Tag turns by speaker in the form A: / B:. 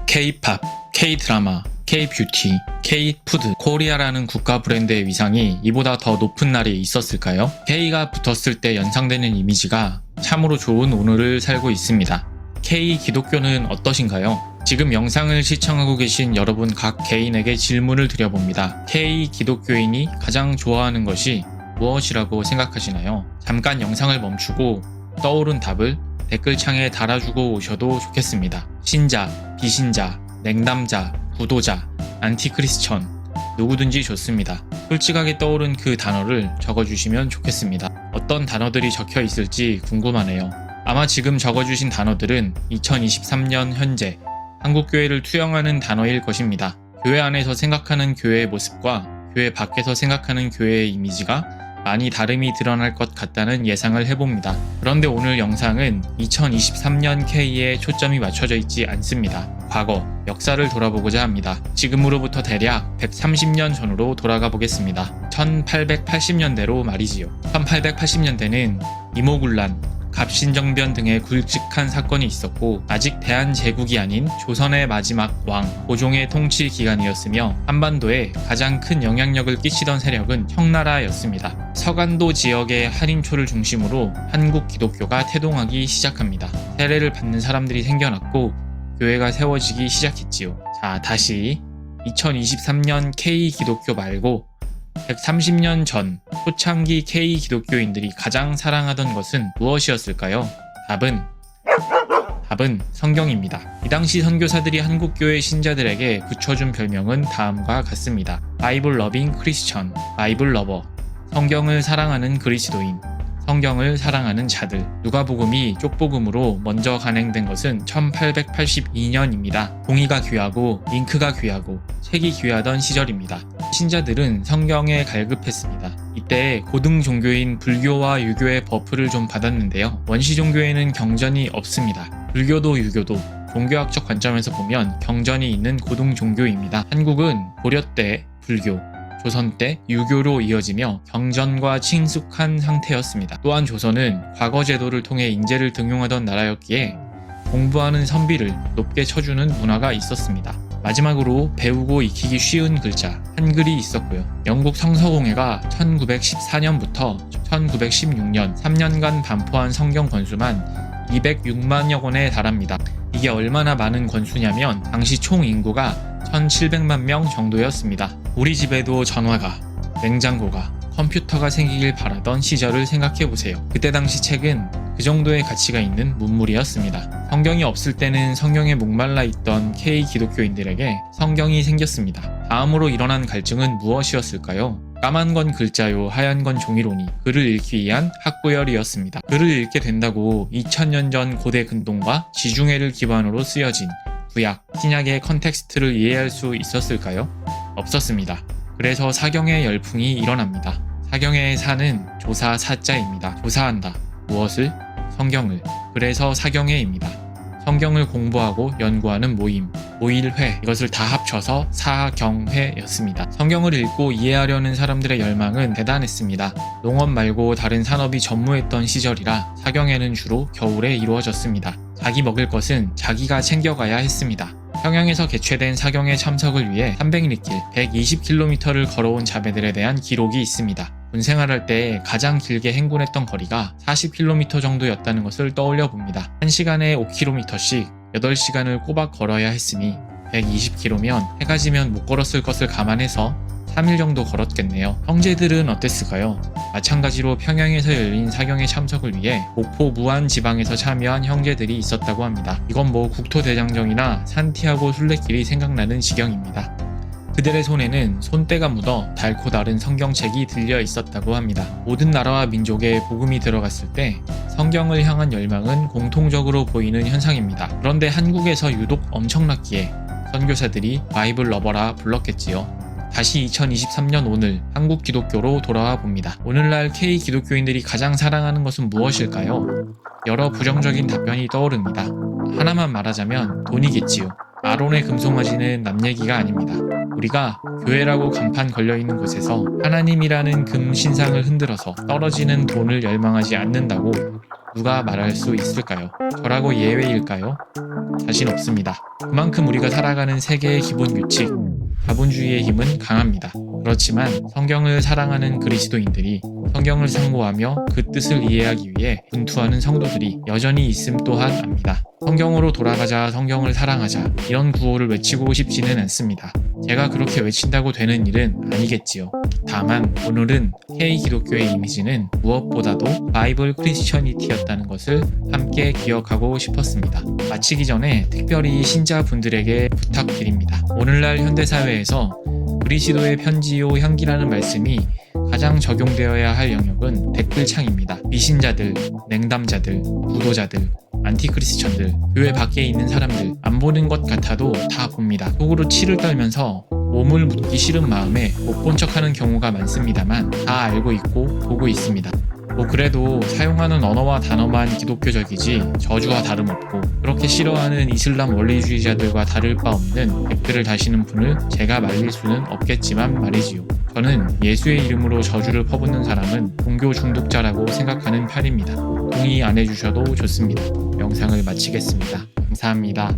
A: K-팝, K-드라마, K-뷰티, K-푸드, 코리아라는 국가 브랜드의 위상이 이보다 더 높은 날이 있었을까요? K가 붙었을 때 연상되는 이미지가 참으로 좋은 오늘을 살고 있습니다. K 기독교는 어떠신가요? 지금 영상을 시청하고 계신 여러분 각 개인에게 질문을 드려봅니다. K 기독교인이 가장 좋아하는 것이 무엇이라고 생각하시나요? 잠깐 영상을 멈추고 떠오른 답을 댓글창에 달아주고 오셔도 좋겠습니다. 신자, 비신자, 냉담자, 구도자, 안티크리스천 누구든지 좋습니다. 솔직하게 떠오른 그 단어를 적어주시면 좋겠습니다. 어떤 단어들이 적혀 있을지 궁금하네요. 아마 지금 적어주신 단어들은 2023년 현재 한국교회를 투영하는 단어일 것입니다. 교회 안에서 생각하는 교회의 모습과 교회 밖에서 생각하는 교회의 이미지가 많이 다름이 드러날 것 같다는 예상을 해봅니다. 그런데 오늘 영상은 2023년 K에 초점이 맞춰져 있지 않습니다. 과거, 역사를 돌아보고자 합니다. 지금으로부터 대략 130년 전으로 돌아가 보겠습니다. 1880년대로 말이지요. 1880년대는 이모군란, 갑신정변 등의 굵직한 사건이 있었고 아직 대한제국이 아닌 조선의 마지막 왕, 고종의 통치 기간이었으며 한반도에 가장 큰 영향력을 끼치던 세력은 청나라였습니다. 서간도 지역의 한인초를 중심으로 한국 기독교가 태동하기 시작합니다. 세례를 받는 사람들이 생겨났고 교회가 세워지기 시작했지요. 자, 다시 2023년 K 기독교 말고 130년 전 초창기 K 기독교인들이 가장 사랑하던 것은 무엇이었을까요? 답은 성경입니다. 이 당시 선교사들이 한국교회 신자들에게 붙여준 별명은 다음과 같습니다. 바이블 러빙 크리스천, 바이블 러버, 성경을 사랑하는 그리스도인, 성경을 사랑하는 자들. 누가복음이 쪽복음으로 먼저 간행된 것은 1882년입니다. 종이가 귀하고 잉크가 귀하고 책이 귀하던 시절입니다. 신자들은 성경에 갈급했습니다. 이때 고등 종교인 불교와 유교의 버프를 좀 받았는데요. 원시 종교에는 경전이 없습니다. 불교도 유교도 종교학적 관점에서 보면 경전이 있는 고등 종교입니다. 한국은 고려 때 불교, 조선 때 유교로 이어지며 경전과 친숙한 상태였습니다. 또한 조선은 과거 제도를 통해 인재를 등용하던 나라였기에 공부하는 선비를 높게 쳐주는 문화가 있었습니다. 마지막으로 배우고 익히기 쉬운 글자, 한글이 있었고요. 영국 성서공회가 1914년부터 1916년 3년간 반포한 성경 권수만 206만여 권에 달합니다. 이게 얼마나 많은 권수냐면 당시 총 인구가 1700만 명 정도였습니다. 우리 집에도 전화가, 냉장고가, 컴퓨터가 생기길 바라던 시절을 생각해보세요. 그때 당시 책은 그 정도의 가치가 있는 문물이었습니다. 성경이 없을 때는 성경에 목말라 있던 K 기독교인들에게 성경이 생겼습니다. 다음으로 일어난 갈증은 무엇이었을까요? 까만 건 글자요, 하얀 건 종이로니 글을 읽기 위한 학구열이었습니다. 글을 읽게 된다고 2000년 전 고대 근동과 지중해를 기반으로 쓰여진 구약, 신약의 컨텍스트를 이해할 수 있었을까요? 없었습니다. 그래서 사경의 열풍이 일어납니다. 사경의 사는 조사 사자입니다. 조사한다. 무엇을? 성경을. 그래서 사경회입니다. 성경을 공부하고 연구하는 모임, 모일회, 이것을 다 합쳐서 사경회였습니다. 성경을 읽고 이해하려는 사람들의 열망은 대단했습니다. 농업 말고 다른 산업이 전무했던 시절이라 사경회는 주로 겨울에 이루어졌습니다. 자기 먹을 것은 자기가 챙겨가야 했습니다. 평양에서 개최된 사경회 참석을 위해 300리길, 120km를 걸어온 자매들에 대한 기록이 있습니다. 군생활할 때 가장 길게 행군했던 거리가 40km 정도였다는 것을 떠올려 봅니다. 1시간에 5km씩 8시간을 꼬박 걸어야 했으니 120km면 해가 지면 못 걸었을 것을 감안해서 3일 정도 걸었겠네요. 형제들은 어땠을까요? 마찬가지로 평양에서 열린 사경회 참석을 위해 목포 무안 지방에서 참여한 형제들이 있었다고 합니다. 이건 뭐 국토대장정이나 산티아고 순례길이 생각나는 지경입니다. 그들의 손에는 손때가 묻어 닳고 다른 성경책이 들려 있었다고 합니다. 모든 나라와 민족에 복음이 들어갔을 때 성경을 향한 열망은 공통적으로 보이는 현상입니다. 그런데 한국에서 유독 엄청났기에 선교사들이 바이블 러버라 불렀겠지요. 다시 2023년 오늘 한국 기독교로 돌아와 봅니다. 오늘날 K 기독교인들이 가장 사랑하는 것은 무엇일까요? 여러 부정적인 답변이 떠오릅니다. 하나만 말하자면 돈이겠지요. 아론의 금송아지는 남 얘기가 아닙니다. 우리가 교회라고 간판 걸려있는 곳에서 하나님이라는 금 신상을 흔들어서 떨어지는 돈을 열망하지 않는다고 누가 말할 수 있을까요? 저라고 예외일까요? 자신 없습니다. 그만큼 우리가 살아가는 세계의 기본 규칙, 자본주의의 힘은 강합니다. 그렇지만 성경을 사랑하는 그리스도인들이 성경을 상고하며 그 뜻을 이해하기 위해 분투하는 성도들이 여전히 있음 또한 압니다. 성경으로 돌아가자, 성경을 사랑하자 이런 구호를 외치고 싶지는 않습니다. 제가 그렇게 외친다고 되는 일은 아니겠지요. 다만 오늘은 K 기독교의 이미지는 무엇보다도 바이블 크리스천이티였다는 것을 함께 기억하고 싶었습니다. 마치기 전에 특별히 신자분들에게 부탁드립니다. 오늘날 현대사회에서 그리스도의 편지요 향기라는 말씀이 가장 적용되어야 할 영역은 댓글창입니다. 미신자들, 냉담자들, 부도자들, 안티크리스천들, 교회 밖에 있는 사람들 안 보는 것 같아도 다 봅니다. 속으로 치를 떨면서 몸을 묻기 싫은 마음에 못 본 척하는 경우가 많습니다만 다 알고 있고 보고 있습니다. 그래도 사용하는 언어와 단어만 기독교적이지 저주와 다름없고 그렇게 싫어하는 이슬람 원리주의자들과 다를 바 없는 댓글을 다시는 분을 제가 말릴 수는 없겠지만 말이지요. 저는 예수의 이름으로 저주를 퍼붓는 사람은 종교 중독자라고 생각하는 편입니다. 동의 안 해주셔도 좋습니다. 영상을 마치겠습니다. 감사합니다.